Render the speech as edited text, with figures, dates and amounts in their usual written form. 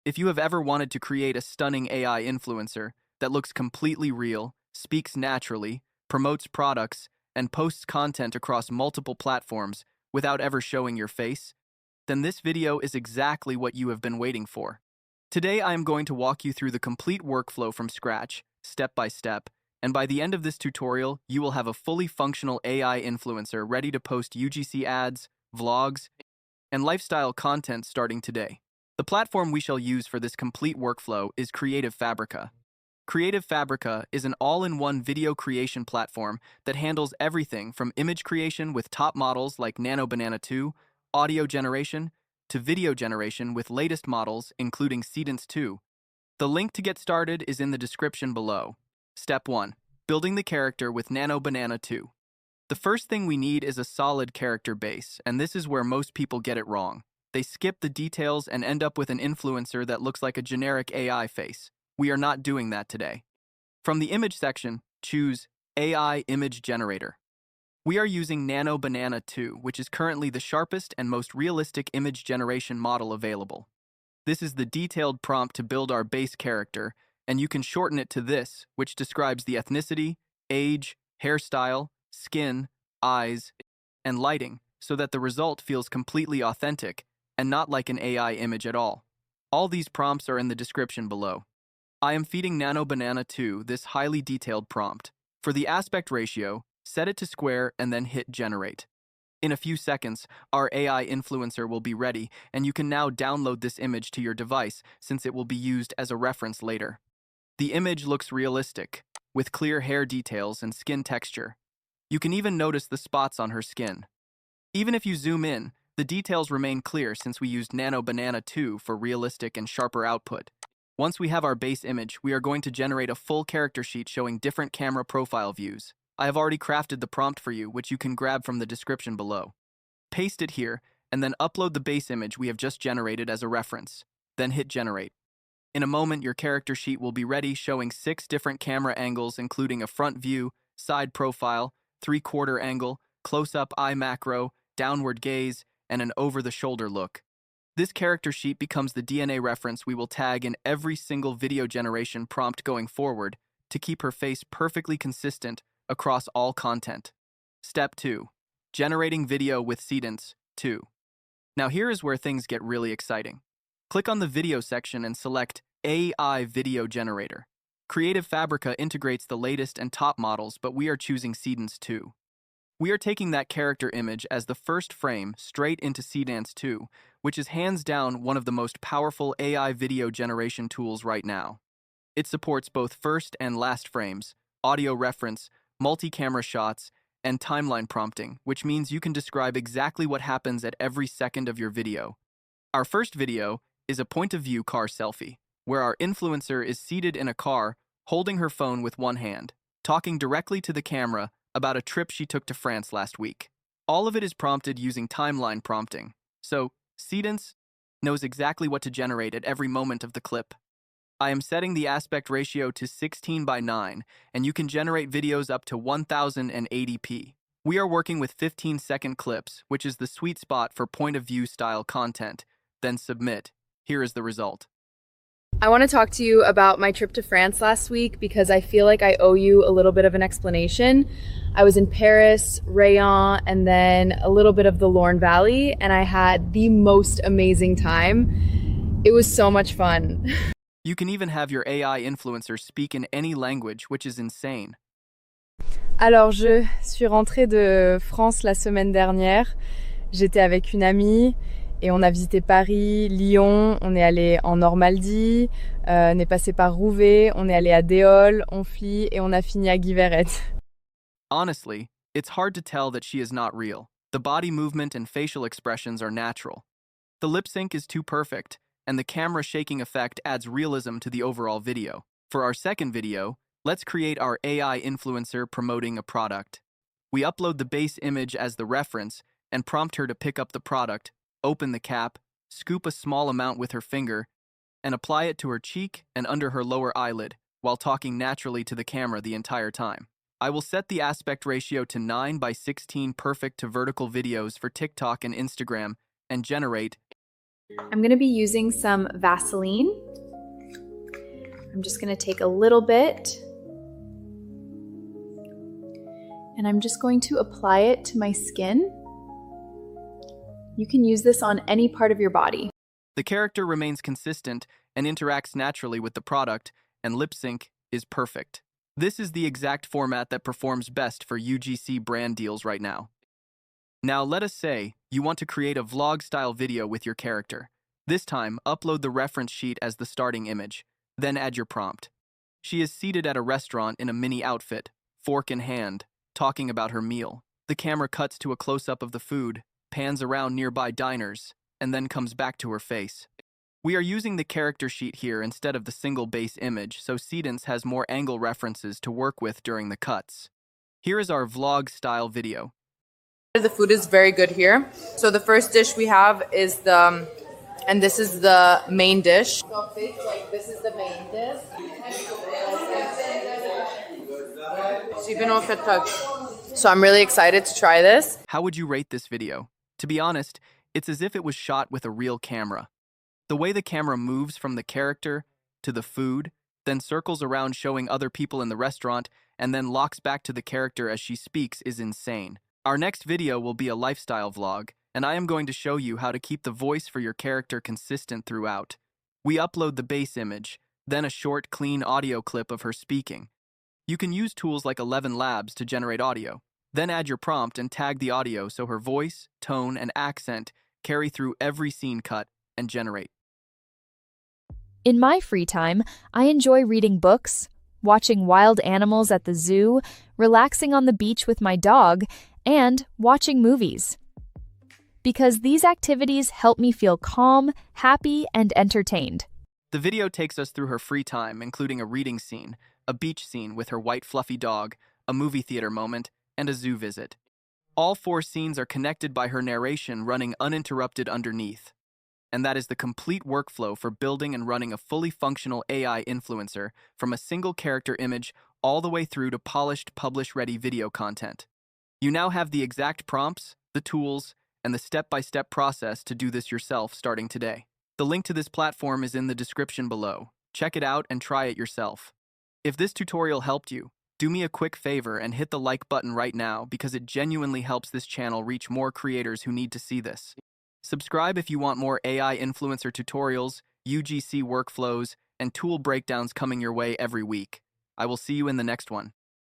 If you have ever wanted to create a stunning AI influencer that looks completely real, speaks naturally, promotes products, and posts content across multiple platforms without ever showing your face, then this video is exactly what you have been waiting for. Today I am going to walk you through the complete workflow from scratch, step by step, and by the end of this tutorial, you will have a fully functional AI influencer ready to post UGC ads, vlogs, and lifestyle content starting today. The platform we shall use for this complete workflow is Creative Fabrica. Creative Fabrica is an all-in-one video creation platform that handles everything from image creation with top models like Nano Banana 2, audio generation, to video generation with latest models including Seedance 2. The link to get started is in the description below. Step 1. Building the character with Nano Banana 2. The first thing we need is a solid character base, and this is where most people get it wrong. They skip the details and end up with an influencer that looks like a generic AI face. We are not doing that today. From the image section, choose AI Image Generator. We are using Nano Banana 2, which is currently the sharpest and most realistic image generation model available. This is the detailed prompt to build our base character, and you can shorten it to this, which describes the ethnicity, age, hairstyle, skin, eyes, and lighting, so that the result feels completely authentic and not like an AI image at all. All these prompts are in the description below. I am feeding Nano Banana 2 this highly detailed prompt. For the aspect ratio, set it to square and then hit generate. In a few seconds, our AI influencer will be ready, and you can now download this image to your device since it will be used as a reference later. The image looks realistic, with clear hair details and skin texture. You can even notice the spots on her skin. Even if you zoom in, the details remain clear since we used Nano Banana 2 for realistic and sharper output. Once we have our base image, we are going to generate a full character sheet showing different camera profile views. I have already crafted the prompt for you, which you can grab from the description below. Paste it here, and then upload the base image we have just generated as a reference. Then hit generate. In a moment, your character sheet will be ready, showing 6 different camera angles, including a front view, side profile, 3/4 angle, close-up eye macro, downward gaze, and an over-the-shoulder look. This character sheet becomes the DNA reference we will tag in every single video generation prompt going forward to keep her face perfectly consistent across all content. Step 2. Generating video with Seedance 2. Now here is where things get really exciting. Click on the video section and select AI Video Generator. Creative Fabrica integrates the latest and top models, but we are choosing Seedance 2. We are taking that character image as the first frame straight into Seedance 2, which is hands down one of the most powerful AI video generation tools right now. It supports both first and last frames, audio reference, multi-camera shots, and timeline prompting, which means you can describe exactly what happens at every second of your video. Our first video is a point-of-view car selfie, where our influencer is seated in a car, holding her phone with one hand, talking directly to the camera about a trip she took to France last week. All of it is prompted using timeline prompting, so Seedance knows exactly what to generate at every moment of the clip. I am setting the aspect ratio to 16:9, and you can generate videos up to 1080p. We are working with 15-second clips, which is the sweet spot for point-of-view style content. Then submit. Here is the result. I want to talk to you about my trip to France last week because I feel like I owe you a little bit of an explanation. I was in Paris, Rayon, and then a little bit of the Lorne Valley, and I had the most amazing time. It was so much fun. You can even have your AI influencer speak in any language, which is insane. Alors, je suis rentrée de France la semaine dernière. J'étais avec une amie. Et on a visité Paris, Lyon, on est allé en Normandie, on est passé par Roubaix, on est allé à Déol, Honfleur et on a fini à Guiverette. Honestly, it's hard to tell that she is not real. The body movement and facial expressions are natural. The lip sync is too perfect, and the camera shaking effect adds realism to the overall video. For our second video, let's create our AI influencer promoting a product. We upload the base image as the reference and prompt her to pick up the product, open the cap, scoop a small amount with her finger, and apply it to her cheek and under her lower eyelid, while talking naturally to the camera the entire time. I will set the aspect ratio to 9:16 perfect to vertical videos for TikTok and Instagram, and generate. I'm gonna be using some Vaseline. I'm just gonna take a little bit and I'm just going to apply it to my skin. You can use this on any part of your body. The character remains consistent and interacts naturally with the product, and lip sync is perfect. This is the exact format that performs best for UGC brand deals right now. Now, let us say you want to create a vlog-style video with your character. This time, upload the reference sheet as the starting image, then add your prompt. She is seated at a restaurant in a mini outfit, fork in hand, talking about her meal. The camera cuts to a close-up of the food, pans around nearby diners, and then comes back to her face. We are using the character sheet here instead of the single base image, so Seedance has more angle references to work with during the cuts. Here is our vlog-style video. The food is very good here. So the first dish we have is and this is the main dish. So this is the main dish. So I'm really excited to try this. How would you rate this video? To be honest, it's as if it was shot with a real camera. The way the camera moves from the character to the food, then circles around showing other people in the restaurant, and then locks back to the character as she speaks is insane. Our next video will be a lifestyle vlog, and I am going to show you how to keep the voice for your character consistent throughout. We upload the base image, then a short, clean audio clip of her speaking. You can use tools like 11 Labs to generate audio. Then add your prompt and tag the audio so her voice, tone, and accent carry through every scene cut and generate. In my free time, I enjoy reading books, watching wild animals at the zoo, relaxing on the beach with my dog, and watching movies. Because these activities help me feel calm, happy, and entertained. The video takes us through her free time, including a reading scene, a beach scene with her white fluffy dog, a movie theater moment, and a zoo visit. All 4 scenes are connected by her narration running uninterrupted underneath. And that is the complete workflow for building and running a fully functional AI influencer from a single character image all the way through to polished, publish-ready video content. You now have the exact prompts, the tools, and the step-by-step process to do this yourself starting today. The link to this platform is in the description below. Check it out and try it yourself. If this tutorial helped you, do me a quick favor and hit the like button right now because it genuinely helps this channel reach more creators who need to see this. Subscribe if you want more AI influencer tutorials, UGC workflows, and tool breakdowns coming your way every week. I will see you in the next one.